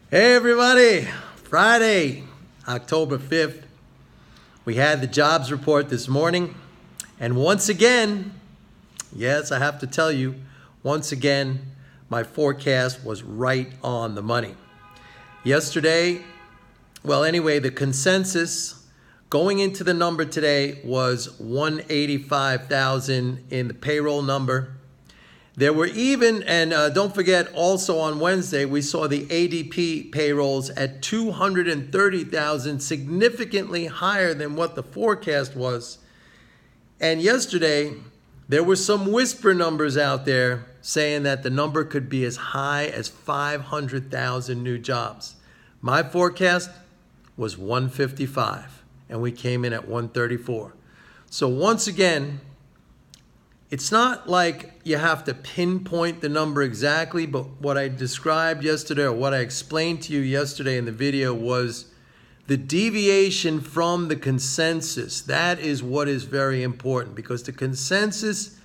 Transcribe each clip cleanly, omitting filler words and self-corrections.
Hey everybody, Friday, October 5th. We had the jobs report this morning, and once again, yes, I have to tell you, once again, my forecast was right on the money. Yesterday, the consensus going into the number today was 185,000 in the payroll number. There were even, and don't forget, also on Wednesday, we saw the ADP payrolls at 230,000, significantly higher than what the forecast was. And yesterday, there were some whisper numbers out there saying that the number could be as high as 500,000 new jobs. My forecast was 155, and we came in at 134. So once again, it's not like you have to pinpoint the number exactly, but what I described yesterday, or what I explained to you yesterday in the video, was the deviation from the consensus. That is what is very important, because the consensus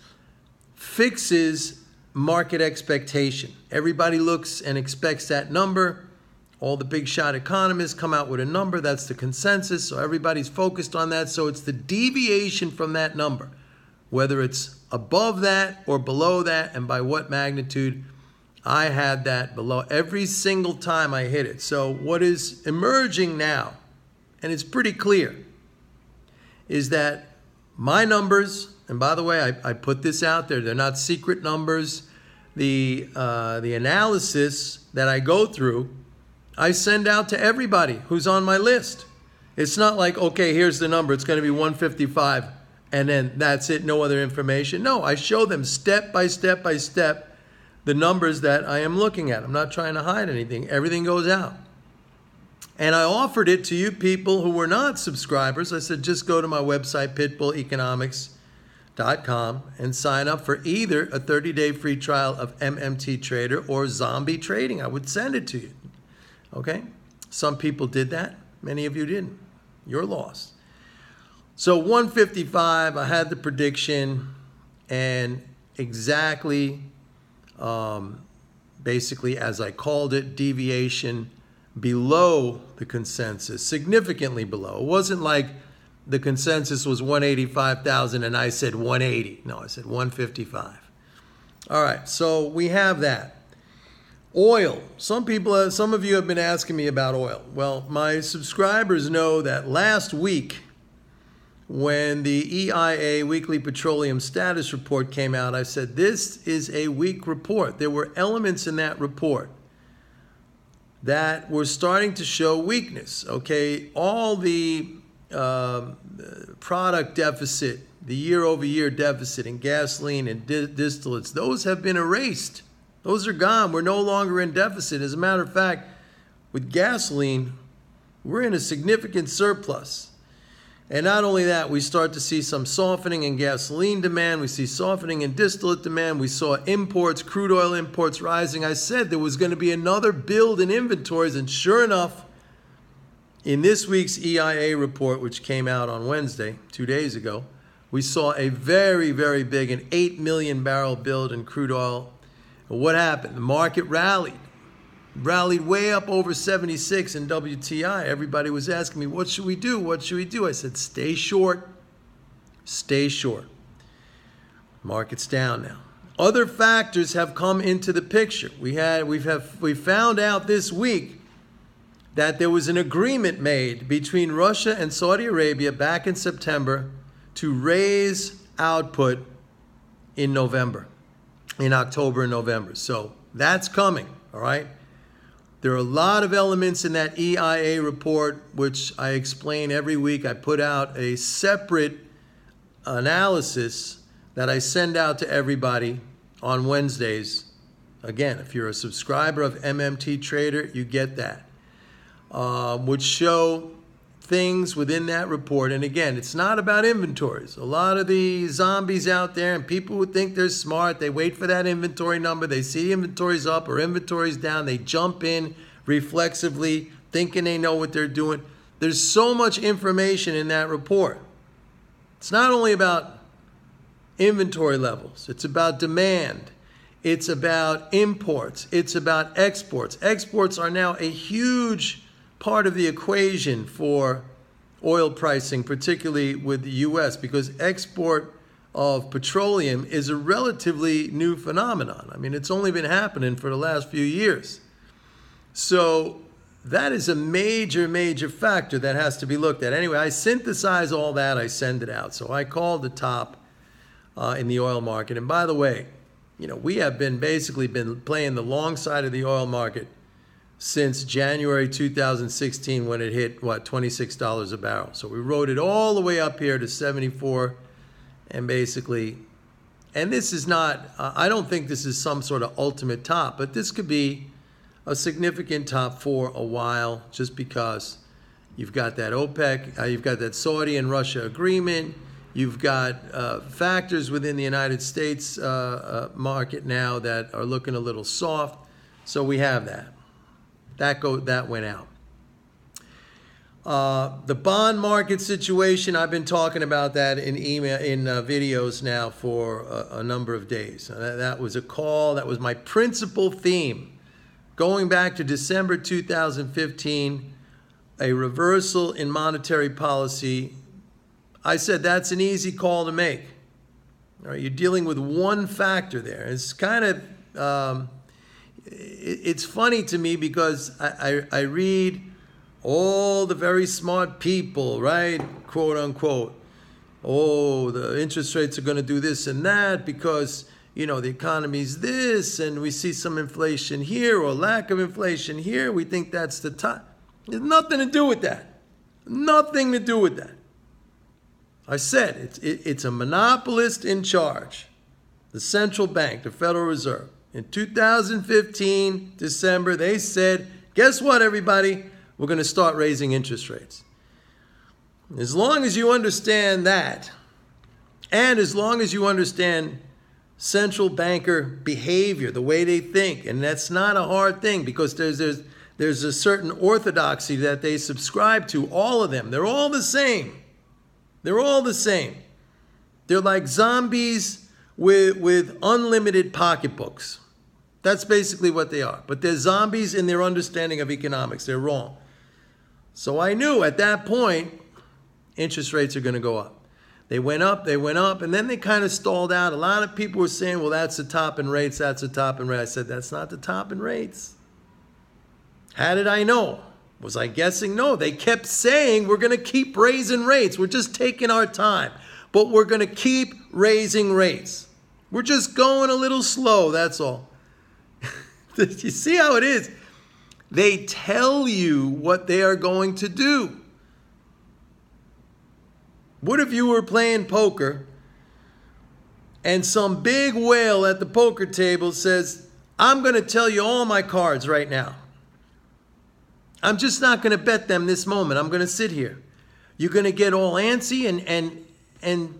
fixes market expectation. Everybody looks and expects that number. All the big shot economists come out with a number. That's the consensus, so everybody's focused on that. So it's the deviation from that number, whether it's above that or below that, and by what magnitude. I had that below every single time I hit it. So what is emerging now, and it's pretty clear, is that my numbers, and by the way, I put this out there, they're not secret numbers. The analysis that I go through, I send out to everybody who's on my list. It's not like, okay, here's the number, it's going to be 155. And then that's it, no other information. No, I show them step by step by step the numbers that I am looking at. I'm not trying to hide anything. Everything goes out. And I offered it to you people who were not subscribers. I said, just go to my website, pitbulleconomics.com, and sign up for either a 30-day free trial of MMT Trader or Zombie Trading. I would send it to you. Okay? Some people did that. Many of you didn't. You're lost. So 155, I had the prediction, and exactly, basically as I called it, deviation below the consensus, significantly below. It wasn't like the consensus was 185,000 and I said 180. No, I said 155. All right, so we have that. Oil. Some of you have been asking me about oil. Well, my subscribers know that last week, when the EIA Weekly Petroleum Status Report came out, I said, this is a weak report. There were elements in that report that were starting to show weakness. Okay, all the product deficit, the year-over-year deficit in gasoline and distillates, those have been erased. Those are gone. We're no longer in deficit. As a matter of fact, with gasoline, we're in a significant surplus. And not only that, we start to see some softening in gasoline demand. We see softening in distillate demand. We saw imports, crude oil imports rising. I said there was going to be another build in inventories. And sure enough, in this week's EIA report, which came out on Wednesday, 2 days ago, we saw a very, very big, an 8 million barrel build in crude oil. And what happened? The market rallied way up over 76 in WTI. Everybody was asking me, what should we do? What should we do? I said, stay short. Stay short. Market's down now. Other factors have come into the picture. We found out this week that there was an agreement made between Russia and Saudi Arabia back in September to raise output in October and November. So that's coming, all right? There are a lot of elements in that EIA report, which I explain every week. I put out a separate analysis that I send out to everybody on Wednesdays. Again, if you're a subscriber of MMT Trader, you get that, which show things within that report. And again, it's not about inventories. A lot of the zombies out there and people who think they're smart, they wait for that inventory number. They see inventories up or inventories down. They jump in reflexively, thinking they know what they're doing. There's so much information in that report. It's not only about inventory levels. It's about demand. It's about imports. It's about exports. Exports are now a huge part of the equation for oil pricing, particularly with the U.S., because export of petroleum is a relatively new phenomenon. I mean, it's only been happening for the last few years. So that is a major, major factor that has to be looked at. Anyway, I synthesize all that, I send it out. So I called the top in the oil market. And by the way, we have basically been playing the long side of the oil market since January 2016 when it hit, $26 a barrel. So we rode it all the way up here to 74 and basically, and this is not, I don't think this is some sort of ultimate top, but this could be a significant top for a while just because you've got that OPEC, you've got that Saudi and Russia agreement, you've got factors within the United States market now that are looking a little soft. So we have that. That went out. The bond market situation, I've been talking about that in videos now for a number of days. That was a call. That was my principal theme. Going back to December 2015, a reversal in monetary policy. I said that's an easy call to make. All right, you're dealing with one factor there. It's kind of, it's funny to me because I read all the very smart people, right, quote unquote, oh, the interest rates are going to do this and that because, the economy's this and we see some inflation here or lack of inflation here. We think that's the time. There's nothing to do with that. Nothing to do with that. I said it's a monopolist in charge. The central bank, the Federal Reserve. In 2015, December, they said, guess what, everybody? We're going to start raising interest rates. As long as you understand that, and as long as you understand central banker behavior, the way they think, and that's not a hard thing because there's a certain orthodoxy that they subscribe to, all of them. They're all the same. They're all the same. They're like zombies with unlimited pocketbooks. That's basically what they are. But they're zombies in their understanding of economics. They're wrong. So I knew at that point, interest rates are going to go up. They went up, and then they kind of stalled out. A lot of people were saying, well, that's the top in rates, that's the top in rates. I said, that's not the top in rates. How did I know? Was I guessing? No, they kept saying, we're going to keep raising rates. We're just taking our time, but we're going to keep raising rates. We're just going a little slow, that's all. You see how it is? They tell you what they are going to do. What if you were playing poker and some big whale at the poker table says, I'm going to tell you all my cards right now. I'm just not going to bet them this moment. I'm going to sit here. You're going to get all antsy and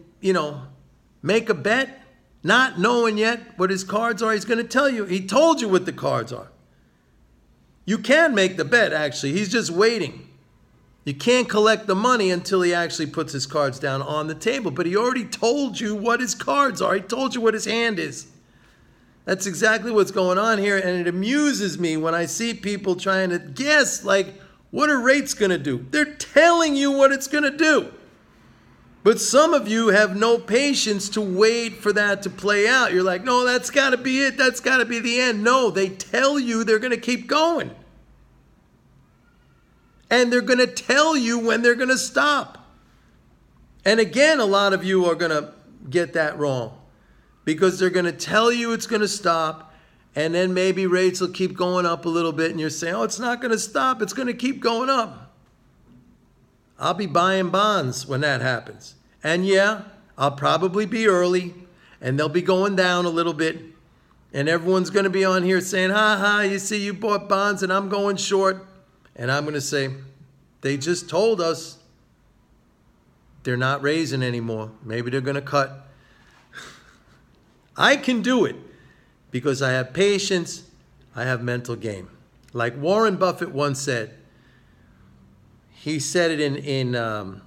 make a bet, not knowing yet what his cards are. He's going to tell you. He told you what the cards are. You can make the bet, actually. He's just waiting. You can't collect the money until he actually puts his cards down on the table. But he already told you what his cards are. He told you what his hand is. That's exactly what's going on here. And it amuses me when I see people trying to guess, like, what are rates going to do? They're telling you what it's going to do. But some of you have no patience to wait for that to play out. You're like, no, that's got to be it. That's got to be the end. No, they tell you they're going to keep going. And they're going to tell you when they're going to stop. And again, a lot of you are going to get that wrong. Because they're going to tell you it's going to stop. And then maybe rates will keep going up a little bit. And you're saying, oh, it's not going to stop. It's going to keep going up. I'll be buying bonds when that happens. And yeah, I'll probably be early. And they'll be going down a little bit. And everyone's going to be on here saying, ha ha, you see, you bought bonds and I'm going short. And I'm going to say, they just told us they're not raising anymore. Maybe they're going to cut. I can do it because I have patience. I have mental game. Like Warren Buffett once said, he said it in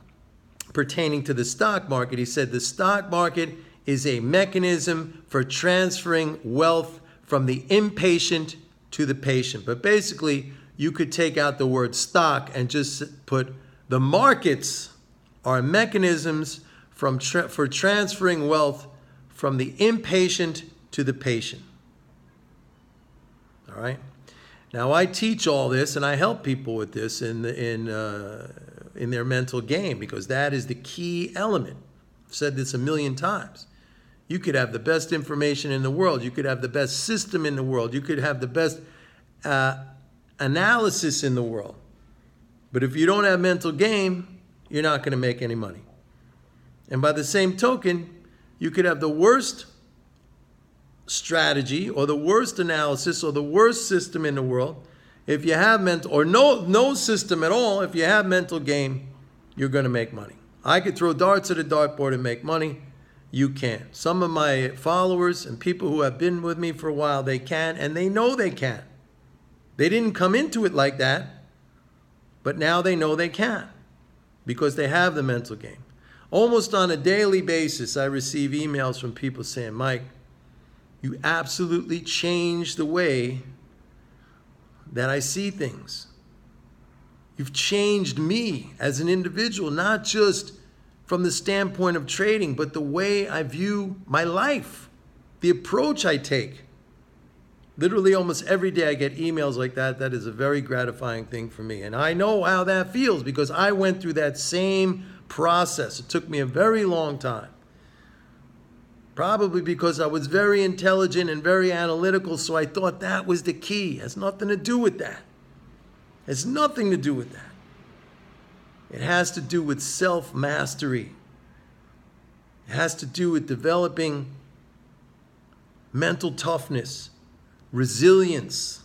pertaining to the stock market. He said, the stock market is a mechanism for transferring wealth from the impatient to the patient. But basically, you could take out the word stock and just put the markets are mechanisms for transferring wealth from the impatient to the patient. All right? Now, I teach all this and I help people with this in their mental game, because that is the key element. I've said this a million times. You could have the best information in the world. You could have the best system in the world. You could have the best analysis in the world. But if you don't have mental game, you're not going to make any money. And by the same token, you could have the worst strategy or the worst analysis or the worst system in the world. If you have mental, or no system at all, if you have mental game, you're going to make money. I could throw darts at a dartboard and make money. You can't. Some of my followers and people who have been with me for a while, they can, and they know they can. They didn't come into it like that, but now they know they can because they have the mental game. Almost on a daily basis, I receive emails from people saying, Mike, you absolutely changed the way that I see things. You've changed me as an individual, not just from the standpoint of trading, but the way I view my life, the approach I take. Literally almost every day I get emails like that. That is a very gratifying thing for me. And I know how that feels because I went through that same process. It took me a very long time. Probably because I was very intelligent and very analytical, so I thought that was the key. It has nothing to do with that. It has nothing to do with that. It has to do with self-mastery. It has to do with developing mental toughness, resilience,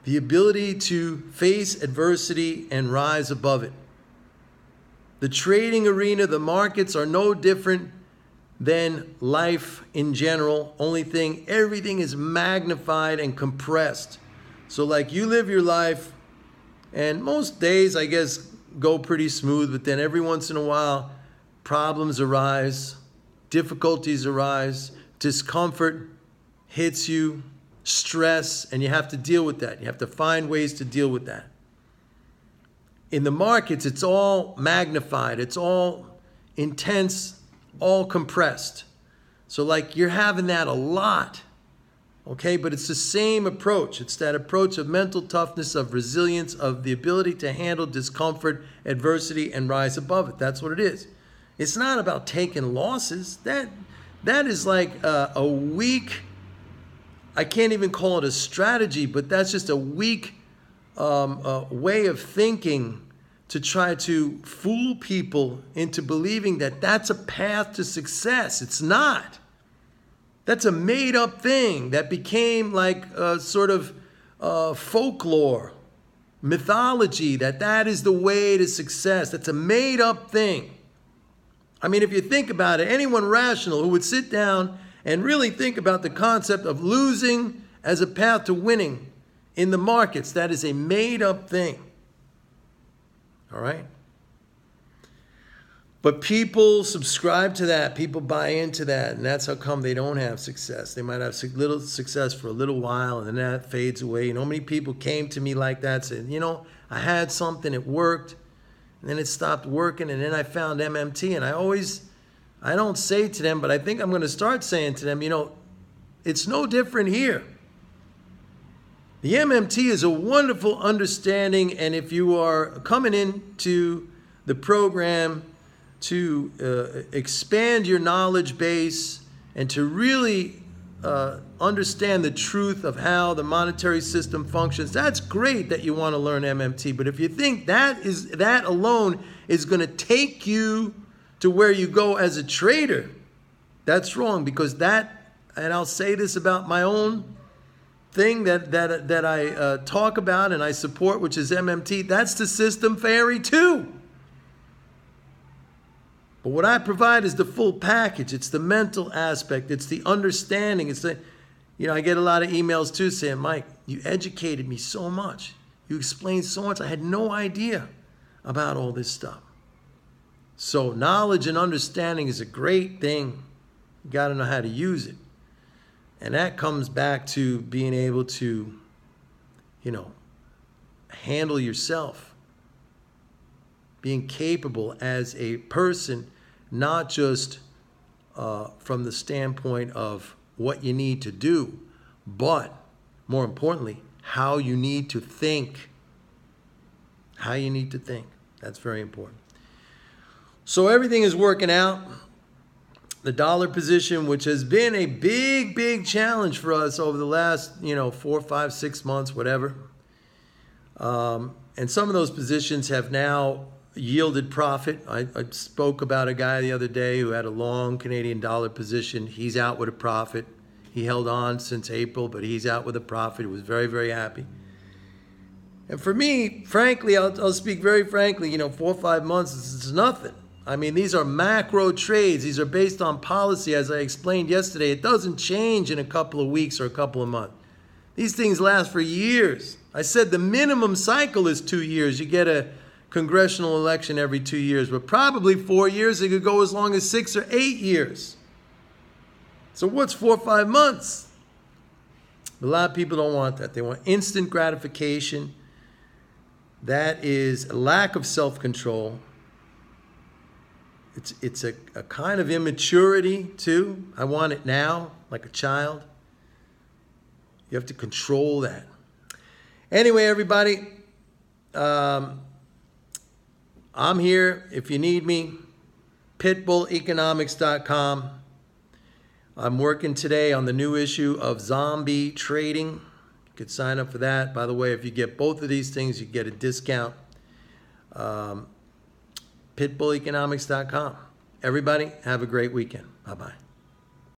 the ability to face adversity and rise above it. The trading arena, the markets are no different than life in general. Only thing, everything is magnified and compressed. So like you live your life, and most days, I guess, go pretty smooth, but then every once in a while, problems arise, difficulties arise, discomfort hits you, stress, and you have to deal with that. You have to find ways to deal with that. In the markets, it's all magnified, it's all intense, all compressed. So like you're having that a lot, okay? But it's the same approach. It's that approach of mental toughness, of resilience, of the ability to handle discomfort, adversity, and rise above it. That's what it is. It's not about taking losses. That is like a weak, I can't even call it a strategy, but that's just a weak way of thinking to try to fool people into believing that that's a path to success. It's not. That's a made-up thing that became like a sort of folklore, mythology, that is the way to success. That's a made-up thing. I mean, if you think about it, anyone rational who would sit down and really think about the concept of losing as a path to winning in the markets, that is a made-up thing. All right? But people subscribe to that. People buy into that. And that's how come they don't have success. They might have little success for a little while, and then that fades away. You know, many people came to me like that, said, you know, I had something, it worked, and then it stopped working, and then I found MMT. And I don't say to them, but I think I'm going to start saying to them, you know, it's no different here. The MMT is a wonderful understanding, and if you are coming into the program to expand your knowledge base and to really understand the truth of how the monetary system functions, that's great that you want to learn MMT. But if you think that alone is going to take you to where you go as a trader, that's wrong, because that, and I'll say this about my own thing that I talk about and I support, which is MMT, that's the system fairy too. But what I provide is the full package. It's the mental aspect. It's the understanding. It's the, you know, I get a lot of emails too saying, Mike, you educated me so much. You explained so much. I had no idea about all this stuff. So knowledge and understanding is a great thing. You got to know how to use it. And that comes back to being able to, handle yourself. Being capable as a person, not just from the standpoint of what you need to do, but more importantly, how you need to think. How you need to think. That's very important. So everything is working out. The dollar position, which has been a big, big challenge for us over the last, 4, 5, 6 months, whatever. And some of those positions have now yielded profit. I spoke about a guy the other day who had a long Canadian dollar position. He's out with a profit. He held on since April, but he's out with a profit. He was very, very happy. And for me, frankly, I'll speak very frankly, 4 or 5 months is nothing. I mean, these are macro trades. These are based on policy, as I explained yesterday. It doesn't change in a couple of weeks or a couple of months. These things last for years. I said the minimum cycle is 2 years. You get a congressional election every 2 years, but probably 4 years. It could go as long as 6 or 8 years. So what's 4 or 5 months? A lot of people don't want that. They want instant gratification. That is a lack of self-control. It's a kind of immaturity, too. I want it now, like a child. You have to control that. Anyway, everybody, I'm here if you need me. pitbulleconomics.com. I'm working today on the new issue of Zombie Trading. You could sign up for that. By the way, if you get both of these things, you get a discount. pitbulleconomics.com. Everybody, have a great weekend. Bye-bye.